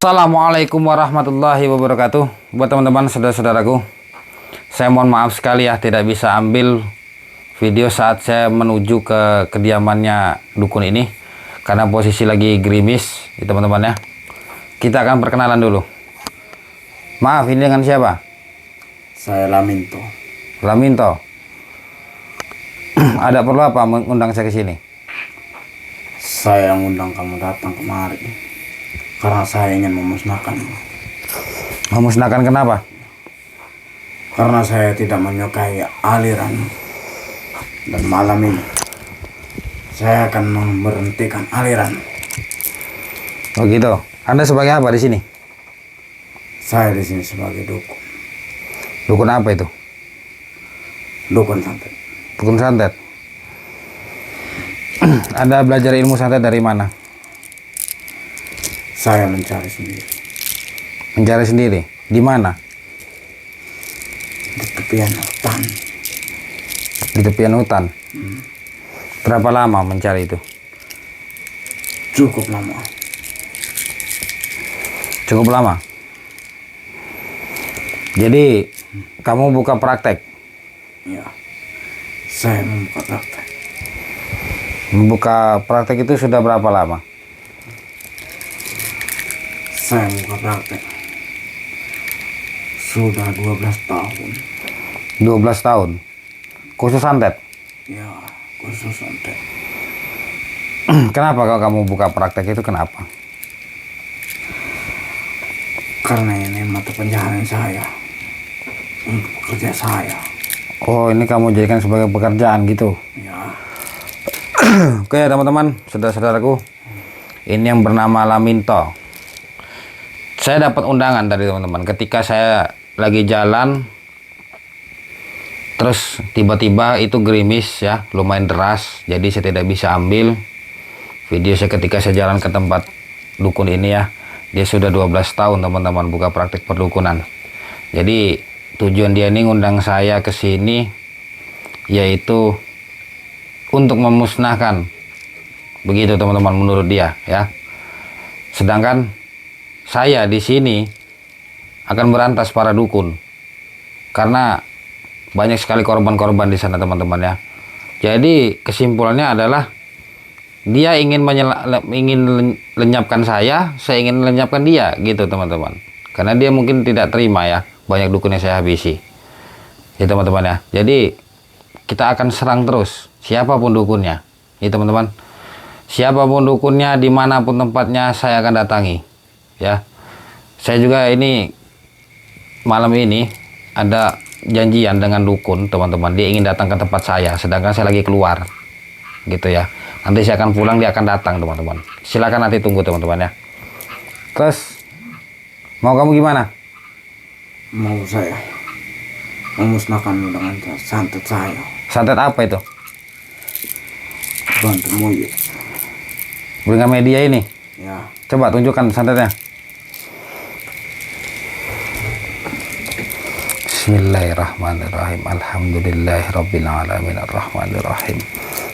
Assalamualaikum warahmatullahi wabarakatuh. Buat teman-teman, saudara-saudaraku, saya mohon maaf sekali ya tidak bisa ambil video saat saya menuju ke kediamannya dukun ini karena posisi lagi gerimis ya teman-teman ya. Kita akan perkenalan dulu. Maaf, ini dengan siapa? Saya Laminto. Laminto. Ada perlu apa mengundang saya ke sini? Saya ngundang kamu datang kemari karena saya ingin memusnahkan. Memusnahkan kenapa? Karena saya tidak menyukai aliran. Dan malam ini saya akan memberhentikan aliran. Oh gitu. Anda sebagai apa di sini? Saya di sini sebagai dukun. Dukun apa itu? Dukun santet. Dukun santet. Anda belajar ilmu santet dari mana? Saya mencari sendiri. Mencari sendiri? Di mana? Di tepian hutan. Di tepian hutan? Berapa lama mencari itu? Cukup lama. Cukup lama? Jadi kamu buka praktek? Ya, saya membuka praktek. Membuka praktek itu sudah berapa lama? Saya membuka praktek sudah 12 tahun. 12 tahun? Khusus santet? Ya, khusus santet. Kenapa kalau kamu buka praktek itu, kenapa? Karena ini mata pencaharian saya untuk pekerja saya. Oh, ini kamu jadikan sebagai pekerjaan gitu? Ya. Oke teman-teman, saudara-saudaraku, ini yang bernama Laminto. Saya dapat undangan dari teman-teman ketika saya lagi jalan, terus tiba-tiba itu gerimis ya, lumayan deras, jadi saya tidak bisa ambil video saya ketika saya jalan ke tempat dukun ini ya. Dia sudah 12 tahun teman-teman buka praktik perdukunan. Jadi tujuan dia ini ngundang saya ke sini yaitu untuk memusnahkan, begitu teman-teman menurut dia ya. Sedangkan saya di sini akan berantas para dukun karena banyak sekali korban-korban di sana teman-teman ya. Jadi kesimpulannya adalah dia ingin lenyapkan saya ingin lenyapkan dia gitu teman-teman. Karena dia mungkin tidak terima ya banyak dukun yang saya habisi. Ya teman-teman ya. Jadi kita akan serang terus siapapun dukunnya. Ini teman-teman. Siapapun dukunnya, dimanapun tempatnya saya akan datangi. Ya. Saya juga ini malam ini ada janjian dengan dukun teman-teman. Dia ingin datang ke tempat saya, sedangkan saya lagi keluar. Gitu ya. Nanti saya akan pulang, dia akan datang teman-teman. Silakan nanti tunggu teman-teman ya. Terus mau kamu gimana? Mau saya memusnahkanmu dengan santet saya. Santet apa itu? Bantu Muyuk. Beringa media ini? Ya. Coba tunjukkan santetnya. Bismillahirrahmanirrahim. Alhamdulillahirabbil alamin arrahmanirrahim.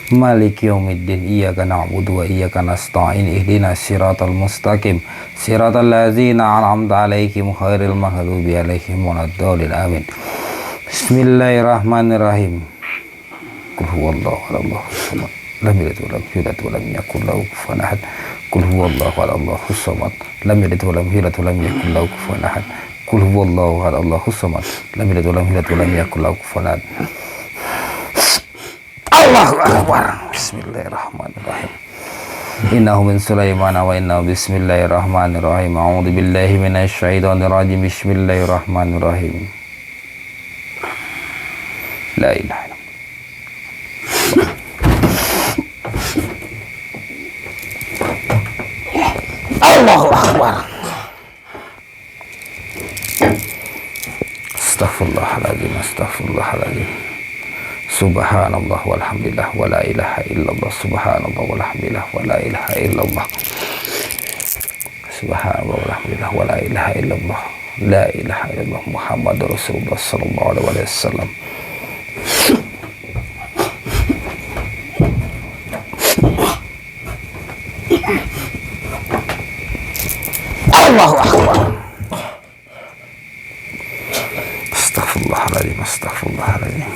Maliki yaumiddin. Iyyaka na'budu wa iyyaka nasta'in. Ihdinas siratal mustaqim. Siratal ladzina an'amta 'alaihim ghairil maghdubi 'alaihim waladdallin. Amin. Bismillahirrahmanirrahim. Qul huwallahu ahad, Allahus samad. Lam yalid wa lam yulad wa lam yakul lahu kufuwan ahad. Qul huwallahu ahad, Allahus samad. Lam yalid wa lam yulad wa lam yakul lahu kufuwan ahad. Qul huwallahu ahad, Allahus samad. Lam yalid wa lam yulad wa lam yakul lahu kufuwan ahad. Allahu akbar. Bismillahirrahmanirrahim. Innahu min Sulaiman wa innahu bismillahirrahmanirrahim. A'udzu billahi minasy syaithanir rajim. Bismillahirrahmanirrahim. La ilaha illallah. Allahu akbar. Astaghfirullahaladzim. Astaghfirullahaladzim. Subhanallah walhamdulillah wa la ilaha illallah. Subhanallah walhamdulillah wa la ilaha illallah. Subhanallah walhamdulillah wa la ilaha illallah. La ilaha illallah Muhammadur Rasulullah sallallahu alaihi wasallam. Allahu Akbar. Astagfirullahaladzim, astagfirullahaladzim.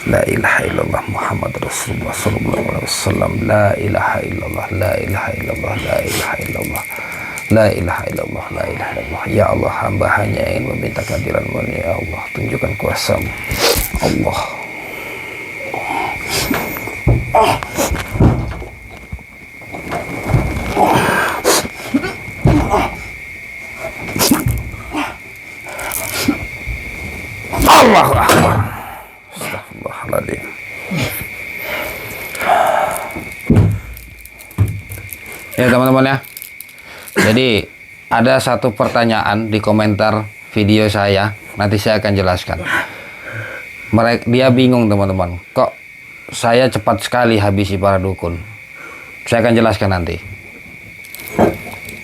La ilaha illallah Muhammad Rasulullah sallallahu alaihi wasallam. La ilaha illallah, la ilaha illallah, la ilaha illallah. La ilaha illallah, la ilaha illallah. Ya Allah, hamba hanya ingin meminta kehadiran-Mu, ya Allah. Tunjukkan kuasa-Mu, Allah. Allahu Akbar. Astagfirullahaladzim. Ya teman-teman ya. Jadi ada satu pertanyaan di komentar video saya. Nanti saya akan jelaskan. Dia bingung teman-teman. Kok saya cepat sekali habisi para dukun? Saya akan jelaskan nanti.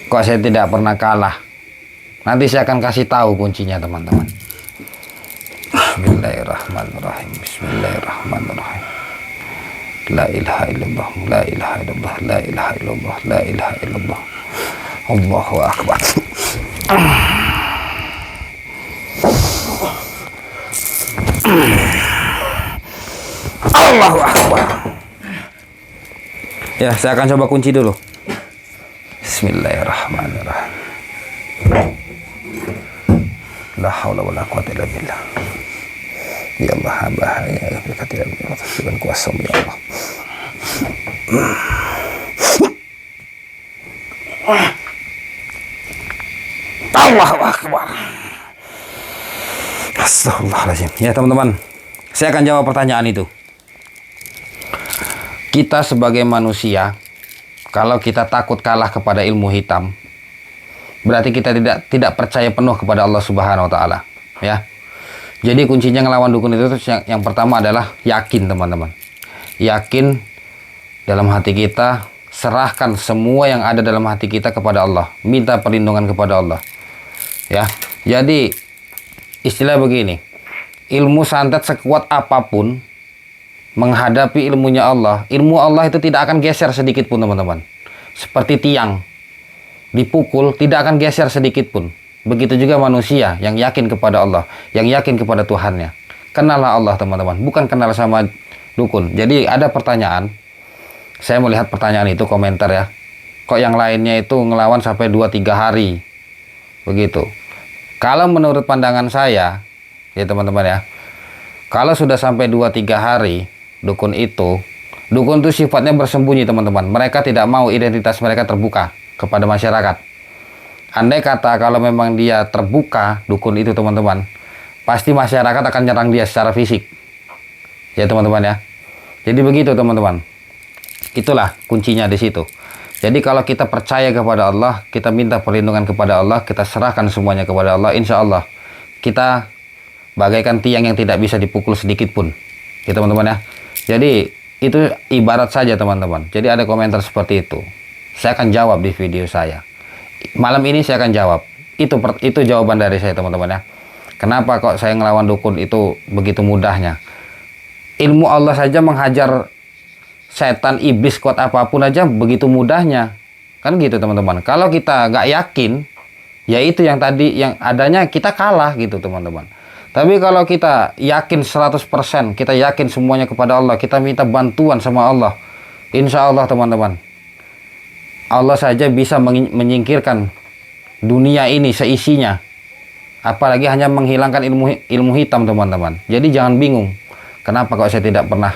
Kok saya tidak pernah kalah? Nanti saya akan kasih tahu kuncinya teman-teman. Bismillahirrahmanirrahim. Bismillahirrahmanirrahim. La ilaha illallah, la ilaha illallah, la ilaha illallah, la ilaha illallah. Allahu Akbar. Allahu Akbar. Ya, saya akan coba kunci dulu. Bismillahirrahmanirrahim. La haula wala quwwata illa billah. Ya Allah, bahaya berkat tidak dengan kuasa-Mu ya Allah. Allahu Akbar. Astagfirullahaladzim. Ya teman-teman, saya akan jawab pertanyaan itu. Kita sebagai manusia, kalau kita takut kalah kepada ilmu hitam, berarti kita tidak percaya penuh kepada Allah Subhanahu wa taala, ya. Jadi kuncinya ngelawan dukun itu yang pertama adalah yakin teman-teman. Yakin dalam hati kita, serahkan semua yang ada dalam hati kita kepada Allah, minta perlindungan kepada Allah. Ya. Jadi istilah begini, ilmu santet sekuat apapun menghadapi ilmunya Allah, ilmu Allah itu tidak akan geser sedikit pun teman-teman. Seperti tiang dipukul tidak akan geser sedikit pun. Begitu juga manusia yang yakin kepada Allah, yang yakin kepada Tuhannya. Kenallah Allah teman-teman, bukan kenal sama dukun. Jadi ada pertanyaan, saya melihat pertanyaan itu komentar ya. Kok yang lainnya itu ngelawan sampai 2-3 hari? Begitu. Kalau menurut pandangan saya, ya teman-teman ya, kalau sudah sampai 2-3 hari, dukun itu sifatnya bersembunyi teman-teman. Mereka tidak mau identitas mereka terbuka kepada masyarakat. Andai kata kalau memang dia terbuka, dukun itu teman-teman, pasti masyarakat akan nyerang dia secara fisik. Ya teman-teman ya. Jadi begitu teman-teman. Itulah kuncinya di situ. Jadi kalau kita percaya kepada Allah, kita minta perlindungan kepada Allah, kita serahkan semuanya kepada Allah, insya Allah kita bagaikan tiang yang tidak bisa dipukul sedikit pun. Ya teman-teman ya. Jadi itu ibarat saja teman-teman. Jadi ada komentar seperti itu. Saya akan jawab di video saya. Malam ini saya akan jawab. Itu jawaban dari saya teman-teman ya. Kenapa kok saya ngelawan dukun itu begitu mudahnya? Ilmu Allah saja menghajar setan, iblis, kuat apapun aja begitu mudahnya. Kan gitu teman-teman. Kalau kita nggak yakin, ya itu yang tadi yang adanya kita kalah gitu teman-teman. Tapi kalau kita yakin 100%, kita yakin semuanya kepada Allah, kita minta bantuan sama Allah, insya Allah teman-teman, Allah saja bisa menyingkirkan dunia ini seisinya. Apalagi hanya menghilangkan ilmu hitam teman-teman. Jadi jangan bingung. Kenapa kok saya tidak pernah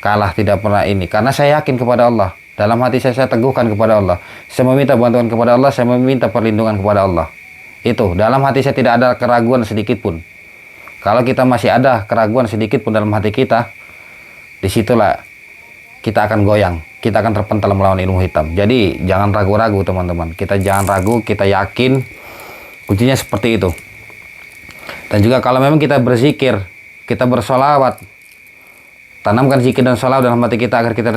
kalah, tidak pernah ini? Karena saya yakin kepada Allah. Dalam hati saya teguhkan kepada Allah. Saya meminta bantuan kepada Allah, saya meminta perlindungan kepada Allah. Itu, dalam hati saya tidak ada keraguan sedikit pun. Kalau kita masih ada keraguan sedikit pun dalam hati kita, disitulah kita akan goyang. Kita akan terpental melawan ilmu hitam. Jadi jangan ragu-ragu teman-teman. Kita jangan ragu, kita yakin. Kuncinya seperti itu. Dan juga kalau memang kita berzikir, kita bersolawat, tanamkan zikir dan sholawat dalam hati kita agar kita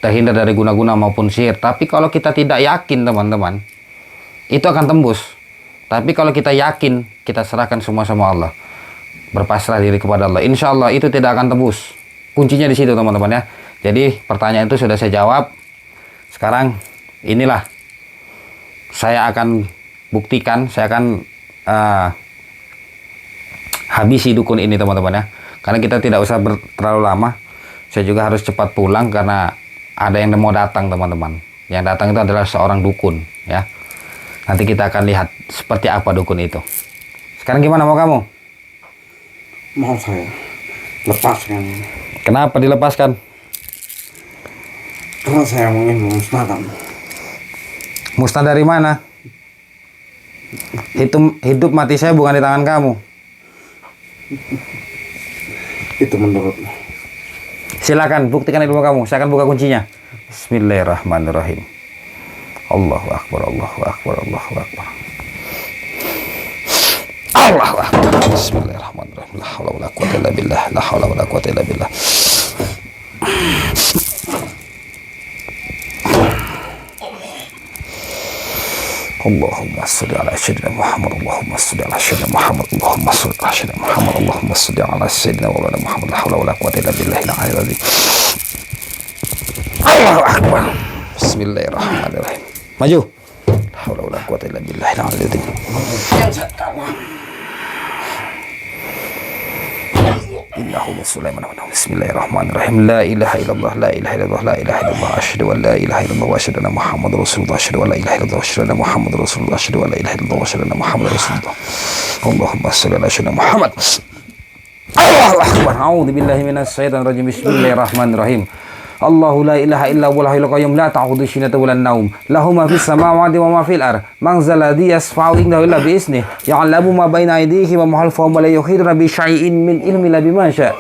terhindar dari guna-guna maupun sihir. Tapi kalau kita tidak yakin teman-teman, itu akan tembus. Tapi kalau kita yakin, kita serahkan semua sama Allah, berpasrah diri kepada Allah, insya Allah itu tidak akan tembus. Kuncinya di situ teman-teman ya. Jadi pertanyaan itu sudah saya jawab. Sekarang inilah saya akan buktikan, saya akan habisi dukun ini teman-teman ya. Karena kita tidak usah terlalu lama. Saya juga harus cepat pulang karena ada yang mau datang teman-teman. Yang datang itu adalah seorang dukun ya. Nanti kita akan lihat seperti apa dukun itu. Sekarang gimana mau kamu? Mau saya lepaskan. Kenapa dilepaskan? Karena saya ingin memusnahkan. Musnah dari mana? Hidup mati saya bukan di tangan kamu. Itu menurutmu. Silakan buktikan ilmu kamu. Saya akan buka kuncinya. Bismillahirrahmanirrahim. Allahu akbar, Allahu akbar, Allahu akbar. Allahu akbar. Bismillahirrahmanirrahim. La haula wala quwwata illa billah. La haula wala quwwata illa billah. Allahumma salli ala sayyidina Muhammad, Allahumma salli ala sayyidina Muhammad, Allahumma salli ala sayyidina Muhammad, Allahumma salli ala sayyidina Muhammad, la haula wala quwwata illa billahil aliyyil azim. Allahu akbar. Bismillahirrahmanirrahim. Maju. La haula wala quwwata illa billahil aliyyil azim. Innahu min Sulaiman wa innahu bismillahirrahmanirrahim. La ilaha illallah, la ilaha illallah, la ilaha illallah. Asyhadu an la ilaha illallah wa asyhadu anna Muhammadar Rasulullah. Asyhadu an la ilaha illallah wa asyhadu anna Muhammadar Rasulullah. Asyhadu an la ilaha illallah wa asyhadu anna Muhammadar Rasulullah. Allahumma shalli ala sayyidina Muhammad. Allahu akbar. A'udzu billahi minasy syaithanir rajim. Bismillahirrahmanirrahim. Allahu la ilaha illa huwal hayyul qayyum la ta'khudhuhu sinatun wa la nawm lahu ma fis samawati wa ma fil ard man zal ladzi yashfa'u indahu illa bi iznihi ya'lamu ma baina aydihim wa ma khalfahum wa la yuhituna bi syai'in min ilmi illa bima syaa'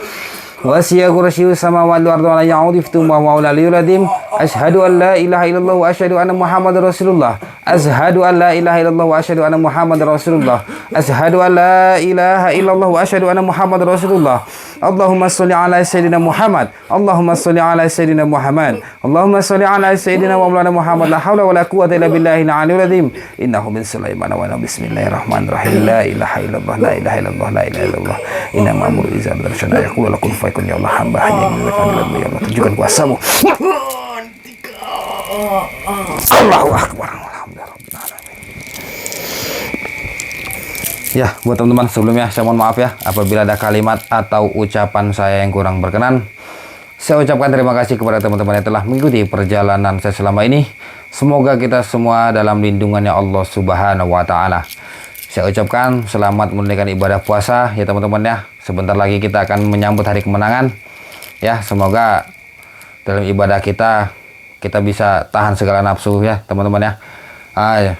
wasi'a kursiyyu samawati wal ardi wa la ya'udu hifdhuhuma wa huwal aliyyul azim. Asyhadu an la ilaha illallah wa asyhadu anna Muhammadar Rasulullah. Asyhadu an la ilaha illallah wa asyhadu anna Muhammadar Rasulullah. Asyhadu an la ilaha illallah wa asyhadu anna Muhammadar Rasulullah. Allahumma shalli ala sayyidina Muhammad. Allahumma shalli ala sayyidina Muhammad. Allahumma shalli ala sayyidina wa maulana Muhammad. La haula wala quwwata illa billahil aliyyil azim. Innahu min Sulaiman wa innahu bismillahirrahmanirrahim. La ilaha illallah, la ilaha illallah, la ilaha illallah. Inna ma'muru iza bidarsyana yaqulu lakum faykun ya Allah, hamba hanya ingin berkandil ya Allah, tunjukkan kuasamu. Allahu akbar. Ya, buat teman-teman sebelumnya saya mohon maaf ya apabila ada kalimat atau ucapan saya yang kurang berkenan. Saya ucapkan terima kasih kepada teman-teman yang telah mengikuti perjalanan saya selama ini. Semoga kita semua dalam lindungannya Allah Subhanahu wa taala. Saya ucapkan selamat menunaikan ibadah puasa ya teman-teman ya. Sebentar lagi kita akan menyambut hari kemenangan. Ya, semoga dalam ibadah kita bisa tahan segala nafsu ya teman-teman ya.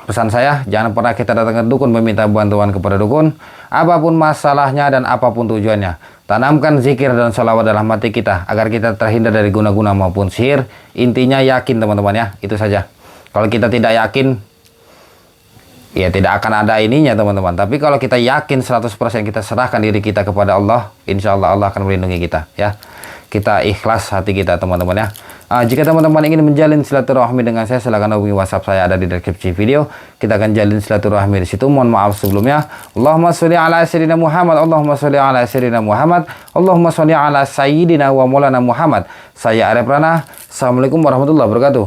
Pesan saya, jangan pernah kita datang ke dukun meminta bantuan kepada dukun, apapun masalahnya dan apapun tujuannya. Tanamkan zikir dan sholawat dalam hati kita, agar kita terhindar dari guna-guna maupun sihir. Intinya yakin teman-teman ya, itu saja. Kalau kita tidak yakin, ya tidak akan ada ininya teman-teman. Tapi kalau kita yakin 100% kita serahkan diri kita kepada Allah, insya Allah Allah akan melindungi kita ya. Kita ikhlas hati kita teman-teman ya. Jika teman-teman ingin menjalin silaturahmi dengan saya, silakan hubungi WhatsApp saya ada di deskripsi video. Kita akan jalin silaturahmi di situ. Mohon maaf sebelumnya. Allahumma sholli ala sayyidina Muhammad. Allahumma sholli ala sayyidina Muhammad. Allahumma sholli ala sayyidina wa maulana Muhammad. Saya Arif Rana. Assalamualaikum warahmatullahi wabarakatuh.